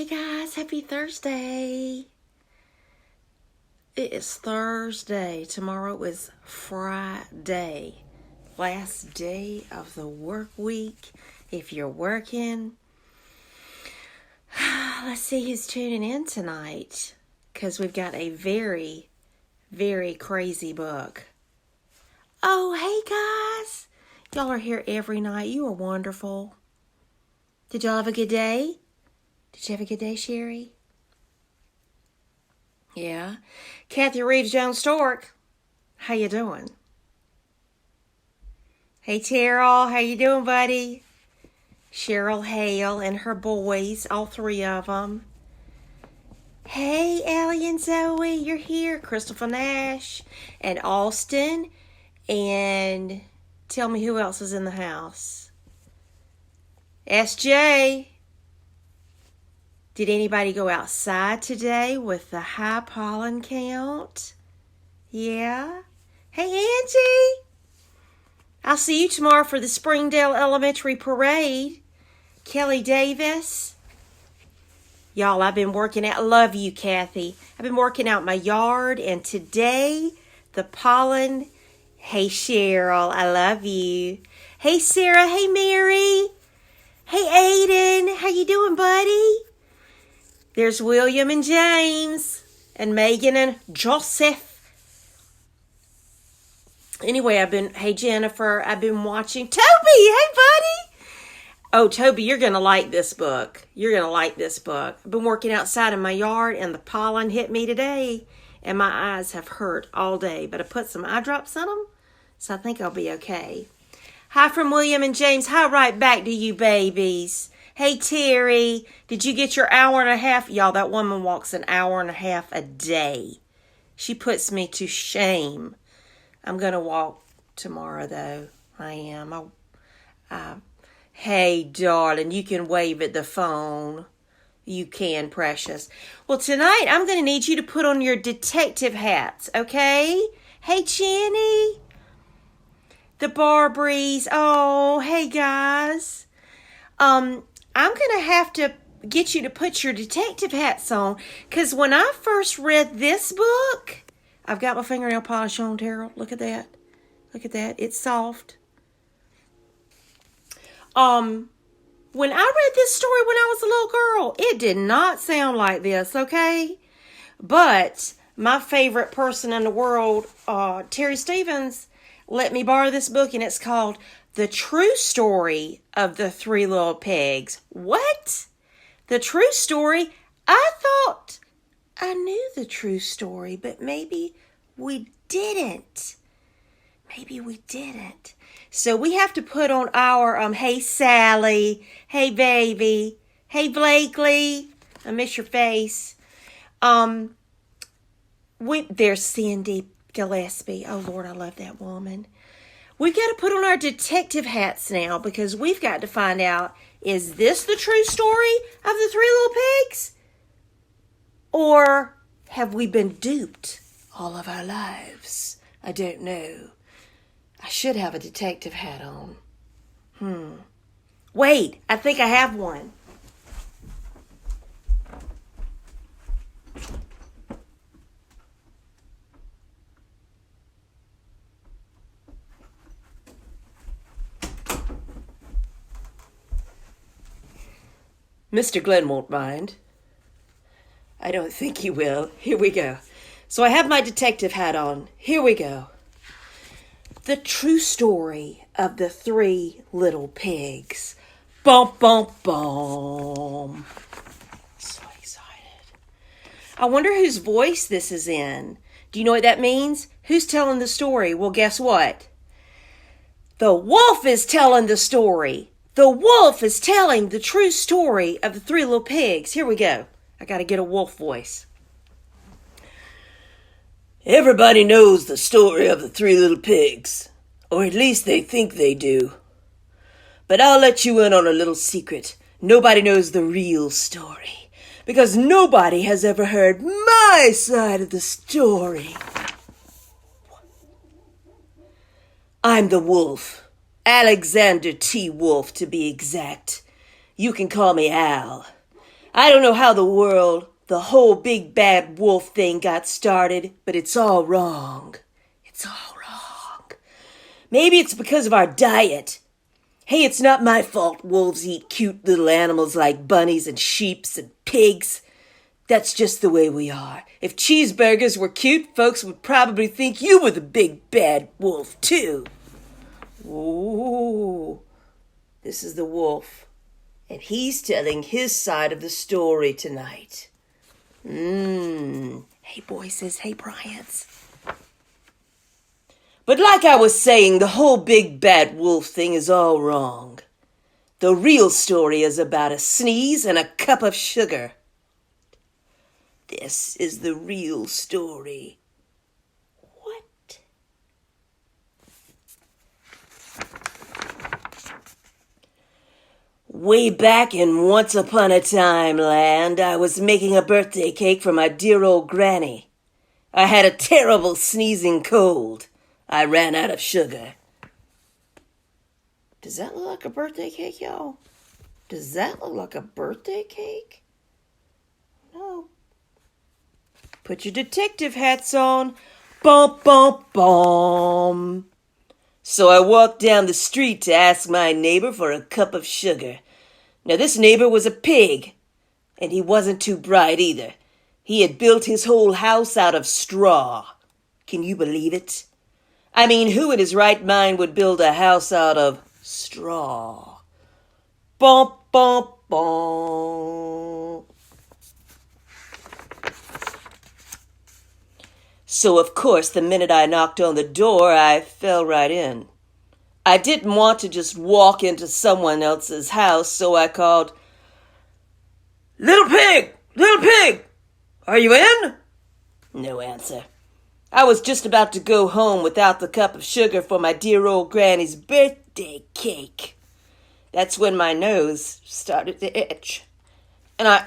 Hey guys, happy Thursday. It is Thursday. Tomorrow is Friday. Last day of the work week. If you're working, let's see who's tuning in tonight. Because we've got a very, very crazy book. Oh, hey guys. Y'all are here every night. You are wonderful. Did y'all have a good day? Did you have a good day, Sherry? Yeah. Kathy Reeves Jones Stork, how you doing? Hey Terrell, how you doing, buddy? Cheryl Hale and her boys, all three of them. Hey, Allie and Zoe, you're here. Christopher Nash and Austin. And tell me who else is in the house. SJ. Did anybody go outside today with the high pollen count? Yeah? Hey, Angie! I'll see you tomorrow for the Springdale Elementary Parade. Kelly Davis. Y'all, I've been working out. Love you, Kathy. I've been working out my yard, and today, the pollen. Hey, Cheryl, I love you. Hey, Sarah. Hey, Mary. Hey, Aiden. How you doing, buddy? There's William and James and Megan and Joseph. Anyway, hey Jennifer, I've been watching Toby. Hey buddy. Oh, Toby, you're going to like this book. You're going to like this book. I've been working outside in my yard and the pollen hit me today and my eyes have hurt all day, but I put some eye drops on them, so I think I'll be okay. Hi from William and James. Hi right back to you babies. Hey, Terry, did you get your hour and a half? Y'all, that woman walks an hour and a half a day. She puts me to shame. I'm going to walk tomorrow, though. I am. Hey, darling, you can wave at the phone. You can, precious. Well, tonight, I'm going to need you to put on your detective hats, okay? Hey, Jenny. The Barbrys. Oh, hey, guys. I'm going to have to get you to put your detective hats on, because when I first read this book, I've got my fingernail polish on, Terrell. Look at that. Look at that. It's soft. When I read this story when I was a little girl, it did not sound like this, okay? But my favorite person in the world, Terry Stevens, let me borrow this book, and it's called The True Story of the Three Little Pigs. What? The true story? I thought I knew the true story, but maybe we didn't. Maybe we didn't. So we have to put on our, hey Sally, hey baby, hey Blakely, I miss your face. There's Cindy Gillespie. Oh Lord, I love that woman. We've got to put on our detective hats now, because we've got to find out, is this the true story of the Three Little Pigs? Or have we been duped all of our lives? I don't know. I should have a detective hat on. Wait, I think I have one. Mr. Glenn won't mind. I don't think he will. Here we go. So I have my detective hat on. Here we go. The true story of the Three Little Pigs. Bum, bum, bum. So excited. I wonder whose voice this is in. Do you know what that means? Who's telling the story? Well, guess what? The wolf is telling the story. The wolf is telling the true story of the Three Little Pigs. Here we go. I got to get a wolf voice. Everybody knows the story of the Three Little Pigs, or at least they think they do. But I'll let you in on a little secret. Nobody knows the real story, because nobody has ever heard my side of the story. I'm the wolf. Alexander T. Wolf, to be exact. You can call me Al. I don't know how the whole big bad wolf thing got started, but it's all wrong. It's all wrong. Maybe it's because of our diet. Hey, it's not my fault wolves eat cute little animals like bunnies and sheeps and pigs. That's just the way we are. If cheeseburgers were cute, folks would probably think you were the big bad wolf, too. Ooh, this is the wolf, and he's telling his side of the story tonight. Hey, voices. Hey, Bryants. But like I was saying, the whole big bad wolf thing is all wrong. The real story is about a sneeze and a cup of sugar. This is the real story. What? Way back in Once Upon a Time land, I was making a birthday cake for my dear old granny. I had a terrible sneezing cold. I ran out of sugar. Does that look like a birthday cake, y'all? Does that look like a birthday cake? No. Put your detective hats on. Bum, bum, bum. So I walked down the street to ask my neighbor for a cup of sugar. Now, this neighbor was a pig, and he wasn't too bright either. He had built his whole house out of straw. Can you believe it? I mean, who in his right mind would build a house out of straw? Bum, bum, bum. So, of course, the minute I knocked on the door, I fell right in. I didn't want to just walk into someone else's house, so I called, "Little pig! Little pig! Are you in?" No answer. I was just about to go home without the cup of sugar for my dear old granny's birthday cake. That's when my nose started to itch. And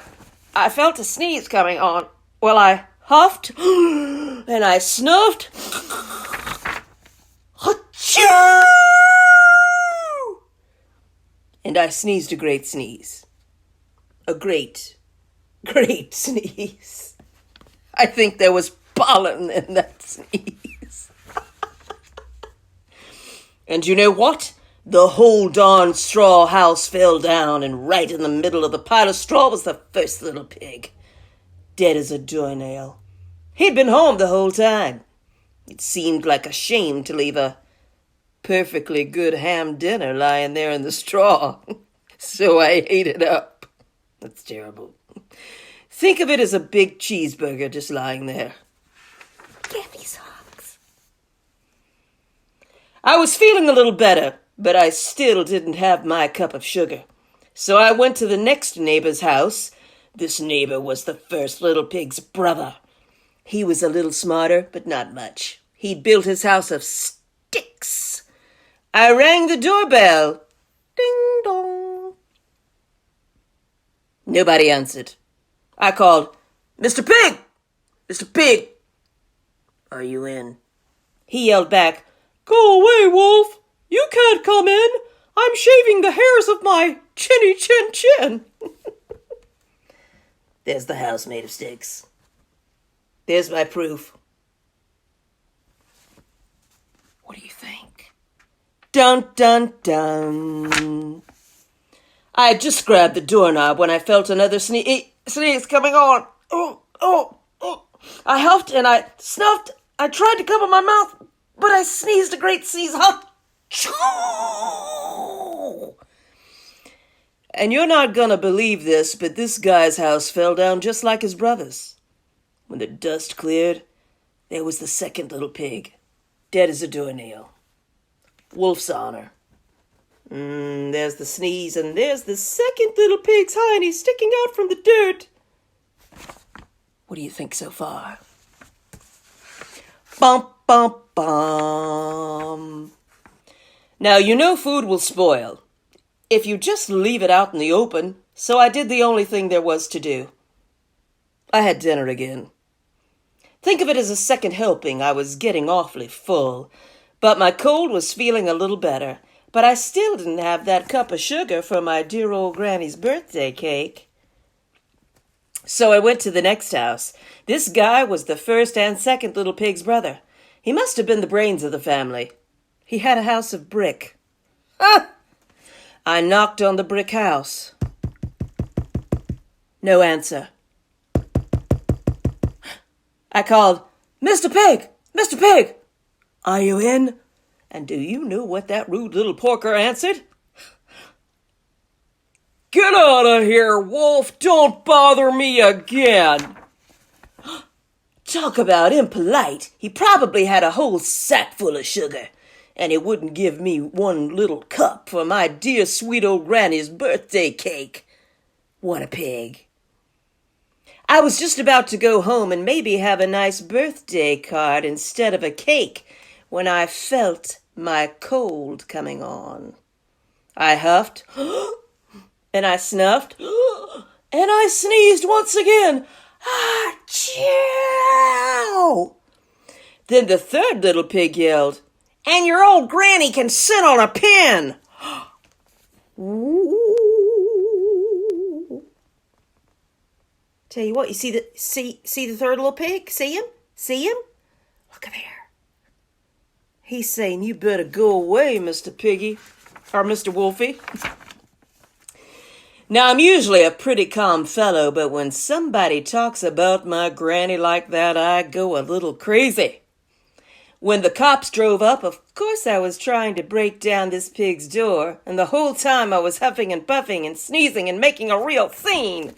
I felt a sneeze coming on. Well, I huffed and I snuffed. Achoo! And I sneezed a great sneeze. A great, great sneeze. I think there was pollen in that sneeze. And you know what? The whole darn straw house fell down, and right in the middle of the pile of straw was the first little pig, dead as a doornail. He'd been home the whole time. It seemed like a shame to leave a perfectly good ham dinner lying there in the straw. So I ate it up. That's terrible. Think of it as a big cheeseburger just lying there. Give me socks. I was feeling a little better, but I still didn't have my cup of sugar. So I went to the next neighbor's house. This neighbor was the first little pig's brother. He was a little smarter, but not much. He'd built his house of sticks. I rang the doorbell. Ding dong. Nobody answered. I called, "Mr. Pig! Mr. Pig! Are you in?" He yelled back, "Go away, Wolf! You can't come in! I'm shaving the hairs of my chinny chin chin!" There's the house made of sticks. There's my proof. What do you think? Dun, dun, dun. I had just grabbed the doorknob when I felt another sneeze coming on. Oh. I huffed and I snuffed. I tried to cover my mouth, but I sneezed a great sneeze. Achoo! And you're not gonna believe this, but this guy's house fell down just like his brother's. When the dust cleared, there was the second little pig, dead as a doornail. Wolf's honor. There's the sneeze, and there's the second little pig's hiney sticking out from the dirt. What do you think so far? Bum, bum, bum. Now, you know food will spoil if you just leave it out in the open, so I did the only thing there was to do. I had dinner again. Think of it as a second helping. I was getting awfully full, but my cold was feeling a little better. But I still didn't have that cup of sugar for my dear old granny's birthday cake. So I went to the next house. This guy was the first and second little pig's brother. He must have been the brains of the family. He had a house of brick. Ah! I knocked on the brick house. No answer. I called, "Mr. Pig! Mr. Pig! Are you in?" And do you know what that rude little porker answered? "Get out of here, Wolf! Don't bother me again!" Talk about impolite. He probably had a whole sack full of sugar, and he wouldn't give me one little cup for my dear sweet old granny's birthday cake. What a pig. I was just about to go home and maybe have a nice birthday card instead of a cake when I felt my cold coming on. I huffed, and I snuffed, and I sneezed once again. Achoo! Then the third little pig yelled, "And your old granny can sit on a pin!" Tell you what, you see the third little pig? See him? See him? Look there. He's saying, "You better go away, Mr. Piggy," or Mr. Wolfie. Now, I'm usually a pretty calm fellow, but when somebody talks about my granny like that, I go a little crazy. When the cops drove up, of course I was trying to break down this pig's door, and the whole time I was huffing and puffing and sneezing and making a real scene.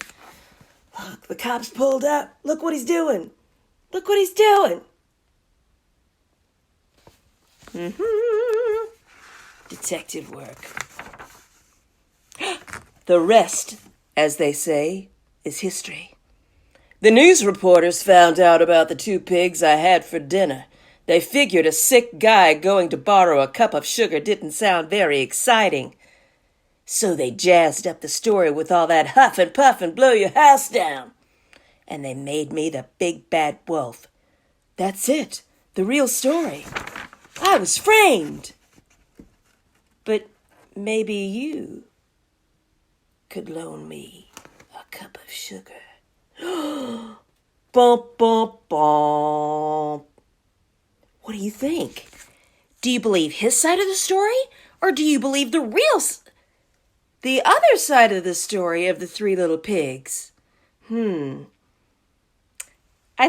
Look, the cops pulled up. Look what he's doing. Look what he's doing. Detective work. The rest, as they say, is history. The news reporters found out about the two pigs I had for dinner. They figured a sick guy going to borrow a cup of sugar didn't sound very exciting. So they jazzed up the story with all that huff and puff and blow your house down. And they made me the big bad wolf. That's it, the real story. I was framed. But maybe you could loan me a cup of sugar. Bump, bump, bump. What do you think? Do you believe his side of the story? Or do you believe the other side of the story of the three little pigs? I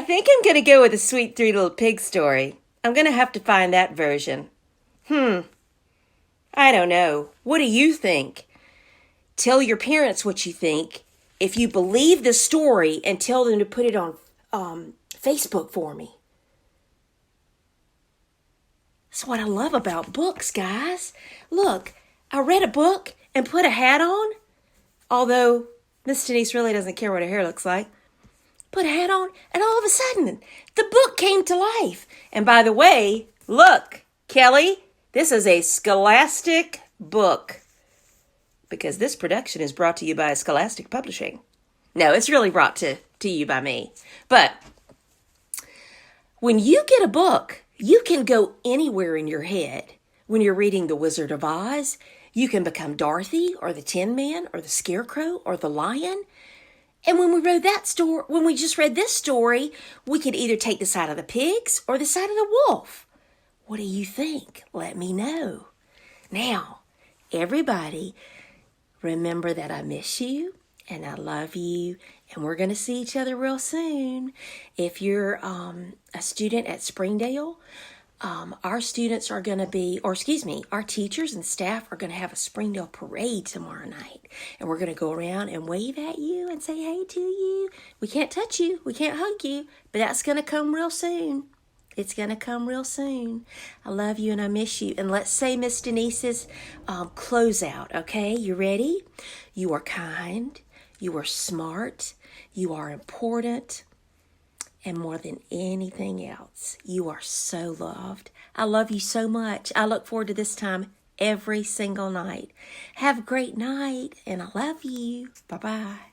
think I'm going to go with the sweet three little pig story. I'm going to have to find that version. I don't know. What do you think? Tell your parents what you think. If you believe the story, and tell them to put it on Facebook for me. That's what I love about books, guys. Look, I read a book and put a hat on. Although Miss Denise really doesn't care what her hair looks like. Put a hat on, and all of a sudden, the book came to life. And by the way, look, Kelly, this is a Scholastic book. Because this production is brought to you by Scholastic Publishing. No, it's really brought to you by me. But when you get a book, you can go anywhere in your head. When you're reading The Wizard of Oz, you can become Dorothy or the Tin Man or the Scarecrow or the Lion. And when we just read this story, we could either take the side of the pigs or the side of the wolf. What do you think? Let me know. Now, everybody, remember that I miss you and I love you, and we're going to see each other real soon. If you're a student at Springdale, our teachers and staff are going to have a Springdale parade tomorrow night. And we're going to go around and wave at you and say hey to you. We can't touch you. We can't hug you. But that's going to come real soon. It's going to come real soon. I love you and I miss you. And let's say Miss Denise's closeout, okay? You ready? You are kind. You are smart. You are important. And more than anything else, you are so loved. I love you so much. I look forward to this time every single night. Have a great night, and I love you. Bye-bye.